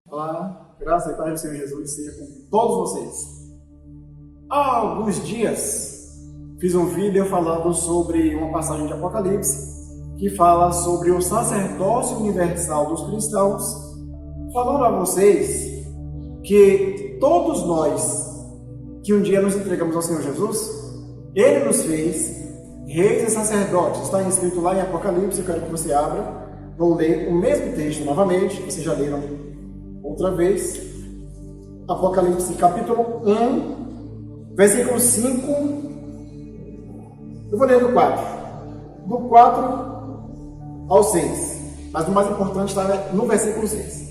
Olá, graça e paz do Senhor Jesus seja com todos vocês. Há alguns dias fiz um vídeo falando sobre uma passagem de Apocalipse que fala sobre o sacerdócio universal dos cristãos, falando a vocês que todos nós que um dia nos entregamos ao Senhor Jesus, Ele nos fez reis e sacerdotes. Está escrito lá em Apocalipse, eu quero que você abra. Vou ler o mesmo texto novamente, vocês já leram outra vez. Apocalipse capítulo 1, versículo 5. Eu vou ler do 4. Do 4 ao 6. Mas o mais importante está no versículo 6.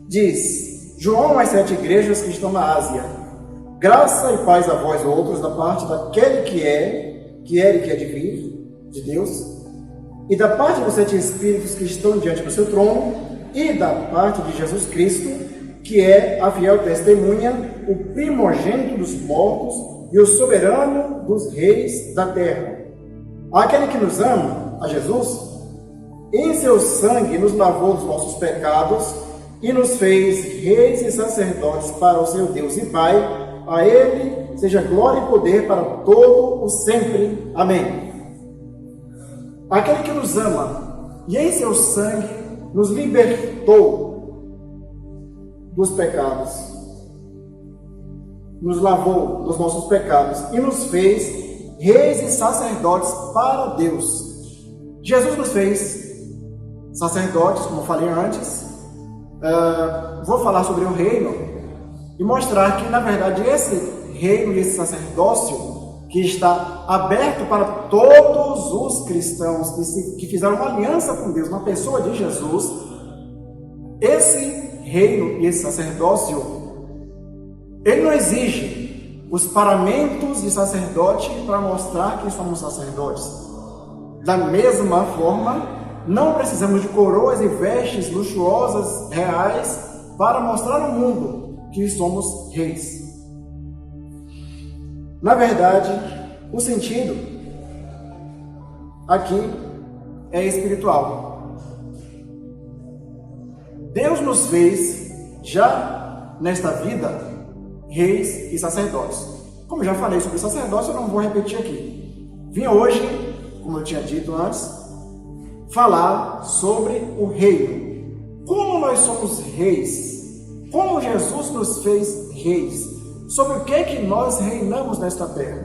Diz: João às 7 igrejas que estão na Ásia. Graça e paz a vós outros, da parte daquele que era e que é de vir, de Deus, e da parte dos 7 Espíritos que estão diante do seu trono, e da parte de Jesus Cristo, que é a fiel testemunha, o primogênito dos mortos e o soberano dos reis da terra. Aquele que nos ama, a Jesus, em seu sangue nos lavou dos nossos pecados e nos fez reis e sacerdotes para o seu Deus e Pai. A Ele seja glória e poder para todo o sempre. Amém. Aquele que nos ama e em seu sangue nos libertou dos pecados, nos lavou dos nossos pecados e nos fez reis e sacerdotes para Deus. Jesus nos fez sacerdotes, como eu falei antes. Vou falar sobre o reino e mostrar que, na verdade, esse reino e esse sacerdócio que está aberto para todos os cristãos que fizeram uma aliança com Deus na pessoa de Jesus, esse reino e esse sacerdócio, ele não exige os paramentos de sacerdote para mostrar que somos sacerdotes. Da mesma forma, não precisamos de coroas e vestes luxuosas, reais, para mostrar ao mundo que somos reis. Na verdade, o sentido aqui é espiritual. Deus nos fez, já nesta vida, reis e sacerdotes. Como já falei sobre sacerdócio, eu não vou repetir aqui. Vim hoje, como eu tinha dito antes, falar sobre o reino. Como nós somos reis? Como Jesus nos fez reis? Sobre o que nós reinamos nesta terra?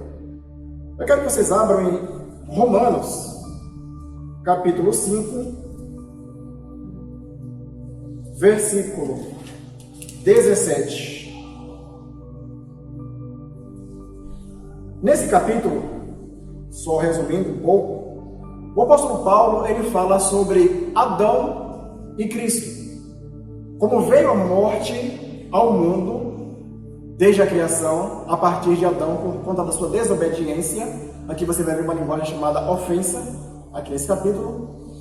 Eu quero que vocês abram em Romanos, capítulo 5, versículo 17. Nesse capítulo, só resumindo um pouco, o apóstolo Paulo ele fala sobre Adão e Cristo. Como veio a morte ao mundo desde a criação, a partir de Adão, por conta da sua desobediência. Aqui você vai ver uma linguagem chamada ofensa, aqui nesse capítulo.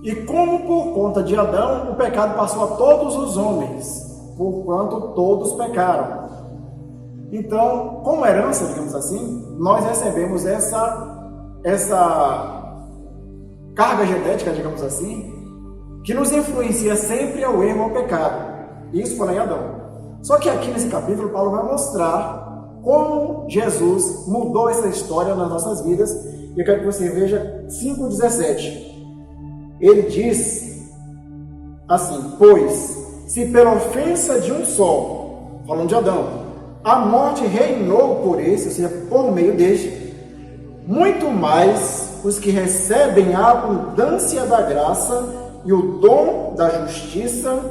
E como por conta de Adão, o pecado passou a todos os homens, porquanto todos pecaram. Então, como herança, digamos assim, nós recebemos essa carga genética, digamos assim, que nos influencia sempre ao erro, ao pecado. Isso foi lá em Adão. Só que aqui nesse capítulo, Paulo vai mostrar como Jesus mudou essa história nas nossas vidas. E eu quero que você veja 5,17. Ele diz assim: pois, se pela ofensa de um só, falando de Adão, a morte reinou por esse, ou seja, por meio deste, muito mais os que recebem a abundância da graça e o dom da justiça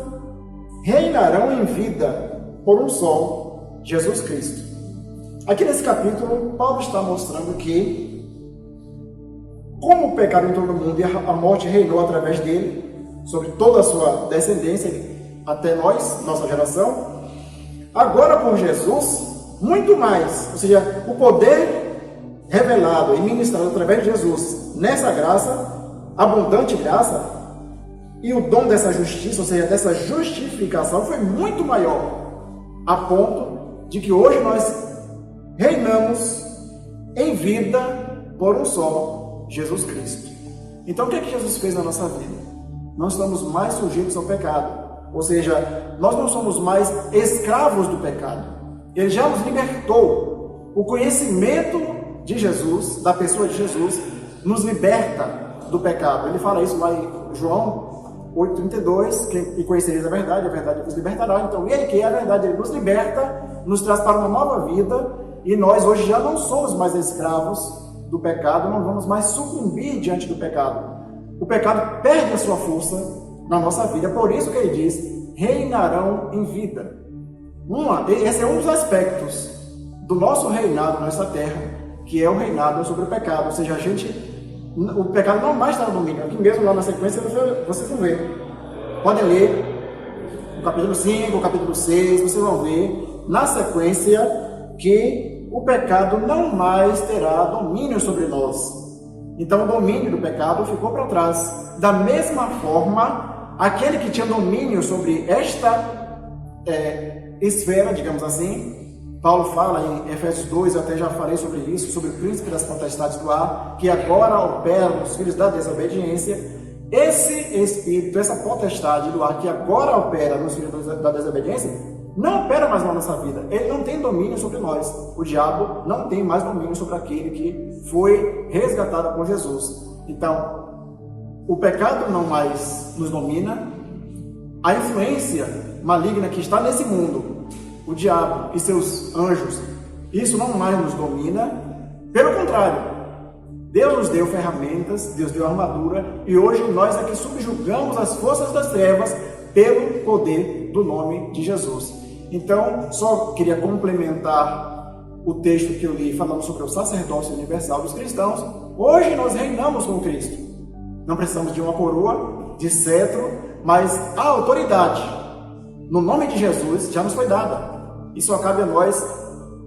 reinarão em vida por um só, Jesus Cristo. Aqui nesse capítulo, Paulo está mostrando que, como o pecado entrou no mundo e a morte reinou através dele, sobre toda a sua descendência, até nós, nossa geração, agora por Jesus, muito mais, ou seja, o poder revelado e ministrado através de Jesus, nessa graça, abundante graça, e o dom dessa justiça, ou seja, dessa justificação, foi muito maior, a ponto de que hoje nós reinamos em vida por um só, Jesus Cristo. Então, o que é que Jesus fez na nossa vida? Não estamos mais sujeitos ao pecado. Ou seja, nós não somos mais escravos do pecado. Ele já nos libertou. O conhecimento de Jesus, da pessoa de Jesus, nos liberta do pecado. Ele fala isso lá em João 8,32, e conhecereis a verdade vos libertará. Então, ele que é a verdade, ele nos liberta, nos traz para uma nova vida, e nós hoje já não somos mais escravos do pecado, não vamos mais sucumbir diante do pecado. O pecado perde a sua força na nossa vida, por isso que ele diz, reinarão em vida. Esse é um dos aspectos do nosso reinado nessa terra, que é o reinado sobre o pecado, ou seja, o pecado não mais está no domínio. Aqui mesmo, lá na sequência, vocês vão ver. Podem ler o capítulo 5, o capítulo 6, vocês vão ver na sequência que o pecado não mais terá domínio sobre nós. Então o domínio do pecado ficou para trás. Da mesma forma, aquele que tinha domínio sobre esta esfera, digamos assim, Paulo fala em Efésios 2, eu até já falei sobre isso, sobre o príncipe das potestades do ar, que agora opera nos filhos da desobediência. Esse espírito, essa potestade do ar que agora opera nos filhos da desobediência, não opera mais na nossa vida. Ele não tem domínio sobre nós. O diabo não tem mais domínio sobre aquele que foi resgatado por Jesus. Então, o pecado não mais nos domina. A influência maligna que está nesse mundo, o diabo e seus anjos, isso não mais nos domina. Pelo contrário, Deus nos deu ferramentas, Deus deu armadura, e hoje nós aqui subjugamos as forças das trevas pelo poder do nome de Jesus. Então, só queria complementar o texto que eu li falando sobre o sacerdócio universal dos cristãos. Hoje nós reinamos com Cristo. Não precisamos de uma coroa, de cetro, mas a autoridade no nome de Jesus já nos foi dada. E só cabe a nós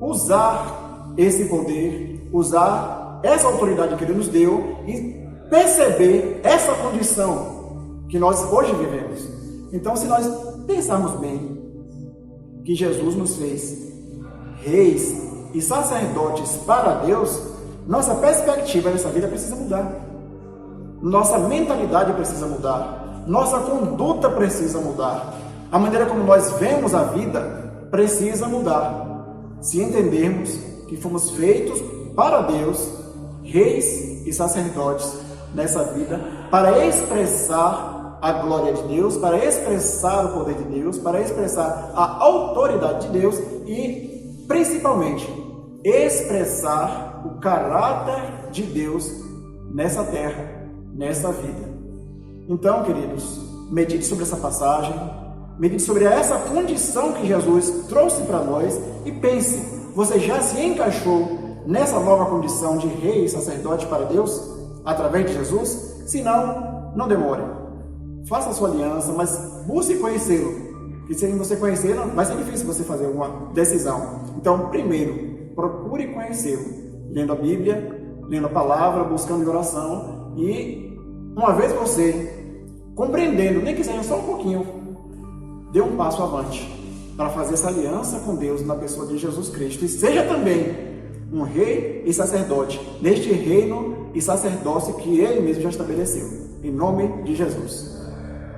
usar esse poder, usar essa autoridade que Ele nos deu e perceber essa condição que nós hoje vivemos. Então, se nós pensarmos bem que Jesus nos fez reis e sacerdotes para Deus, nossa perspectiva nessa vida precisa mudar. Nossa mentalidade precisa mudar. Nossa conduta precisa mudar. A maneira como nós vemos a vida precisa mudar. Se entendermos que fomos feitos para Deus, reis e sacerdotes nessa vida, para expressar a glória de Deus, para expressar o poder de Deus, para expressar a autoridade de Deus e, principalmente, expressar o caráter de Deus nessa terra, nessa vida. Então, queridos, medite sobre essa passagem, medite sobre essa condição que Jesus trouxe para nós e pense, você já se encaixou nessa nova condição de rei e sacerdote para Deus, através de Jesus? Se não, não demore. Faça a sua aliança, mas busque conhecê-lo. Porque se você conhecê-lo, vai ser difícil você fazer uma decisão. Então, primeiro, procure conhecê-lo. Lendo a Bíblia, lendo a palavra, buscando em oração. E, uma vez você compreendendo, nem que seja só um pouquinho, dê um passo avante para fazer essa aliança com Deus na pessoa de Jesus Cristo. E seja também um rei e sacerdote neste reino e sacerdócio que Ele mesmo já estabeleceu. Em nome de Jesus.